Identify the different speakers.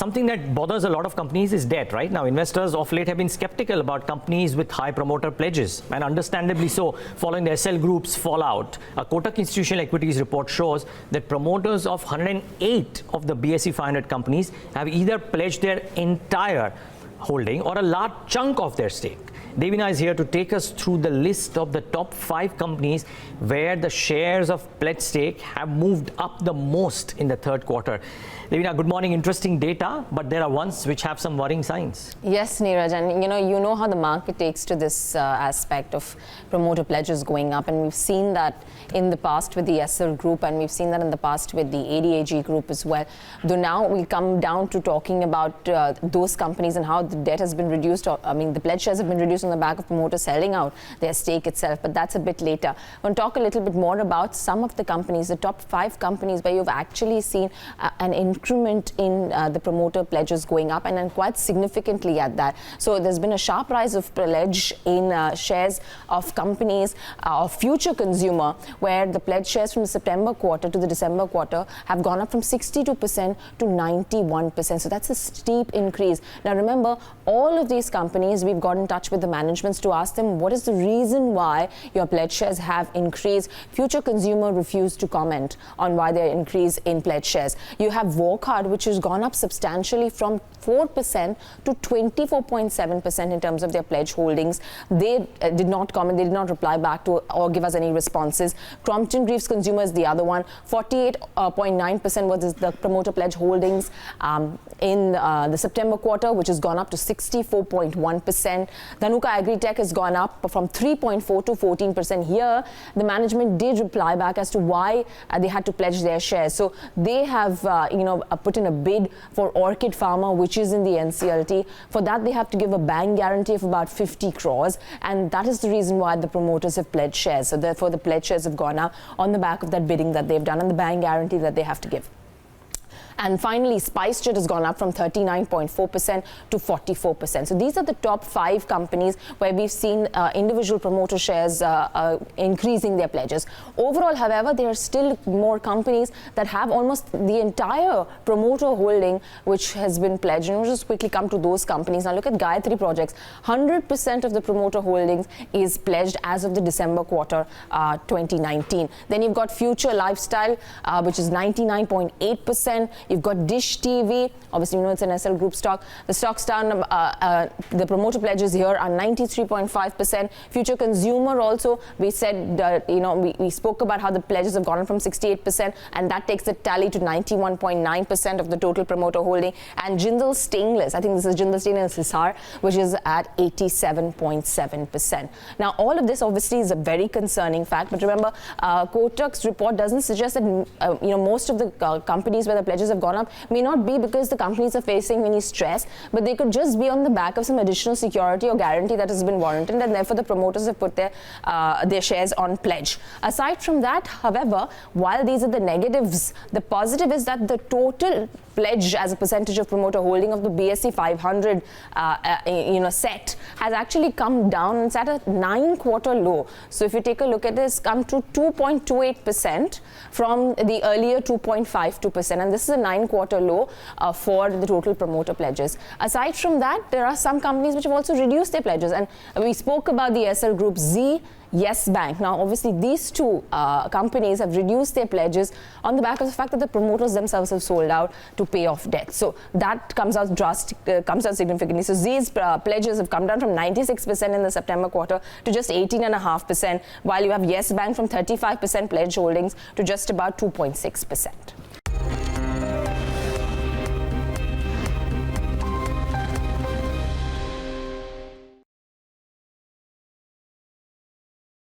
Speaker 1: something that bothers a lot of companies is debt, right? Now, investors of late have been skeptical about companies with high promoter pledges, and understandably so, following the SL Group's fallout. A Kotak Institutional Equities report shows that promoters of 108 of the BSE 500 companies have either pledged their entire holding or a large chunk of their stake. Devina is here to take us through the list of the top 5 companies where the shares of pledged stake have moved up the most in the third quarter. Devina, good morning. Interesting data, but there are ones which have some worrying signs.
Speaker 2: Yes, Neeraj, and you know how the market takes to this aspect of promoter pledges going up, and we've seen that in the past with the SL Group, and we've seen that in the past with the ADAG Group as well. Though now we come down to talking about those companies and how the debt has been reduced, or the pledge shares have been reduced on the back of promoters selling out their stake itself, but that's a bit later. I want to talk a little bit more about some of the companies, the top 5 companies where you've actually seen an increment in the promoter pledges going up, and then quite significantly at that. So there's been a sharp rise of pledge in shares of companies of Future Consumer, where the pledge shares from the September quarter to the December quarter have gone up from 62% to 91%. So that's a steep increase. Now remember, all of these companies, we've got in touch with the managements to ask them what is the reason why your pledge shares have increased. Future Consumer refused to comment on why their increase in pledge shares. You have Wockhardt, which has gone up substantially from 4% to 24.7% in terms of their pledge holdings. They did not comment, they did not reply back to or give us any responses. Crompton Greaves Consumer is the other one. 48.9% was the promoter pledge holdings in the September quarter, which has gone up to 64.1%. Dhanuka Agritech has gone up from 3.4 to 14%. Here, the management did reply back as to why they had to pledge their shares. So they have, put in a bid for Orchid Pharma, which is in the NCLT. For that, they have to give a bank guarantee of about 50 crores, and that is the reason why the promoters have pledged shares. So therefore, the pledge shares have gone up on the back of that bidding that they've done and the bank guarantee that they have to give. And finally, SpiceJet has gone up from 39.4% to 44%. So these are the top 5 companies where we've seen individual promoter shares increasing their pledges. Overall, however, there are still more companies that have almost the entire promoter holding which has been pledged. And we'll just quickly come to those companies. Now look at Gayatri Projects. 100% of the promoter holdings is pledged as of the December quarter 2019. Then you've got Future Lifestyle, which is 99.8%. You've got Dish TV, obviously you know it's an SL Group stock. The stock's down, the promoter pledges here are 93.5%. Future Consumer also, we said, we spoke about how the pledges have gone up from 68%, and that takes the tally to 91.9% of the total promoter holding. And Jindal Stainless, I think this is Jindal Stainless Hisar, which is at 87.7%. Now all of this obviously is a very concerning fact, but remember, Kotak's report doesn't suggest that most of the companies where the pledges have gone up may not be because the companies are facing any stress, but they could just be on the back of some additional security or guarantee that has been warranted, and therefore the promoters have put their shares on pledge. Aside from that, however, while these are the negatives, the positive is that the total pledge as a percentage of promoter holding of the BSE 500 set has actually come down and it's at a 9-quarter low. So if you take a look at this, come to 2.28% from the earlier 2.52%, and this is a 9-quarter low for the total promoter pledges. Aside from that, there are some companies which have also reduced their pledges, and we spoke about the SL Group, Z, Yes Bank. Now, obviously, these two companies have reduced their pledges on the back of the fact that the promoters themselves have sold out to pay off debt. So that comes out significantly. So Z's pledges have come down from 96% in the September quarter to just 18.5%, while you have Yes Bank from 35% pledge holdings to just about 2.6%.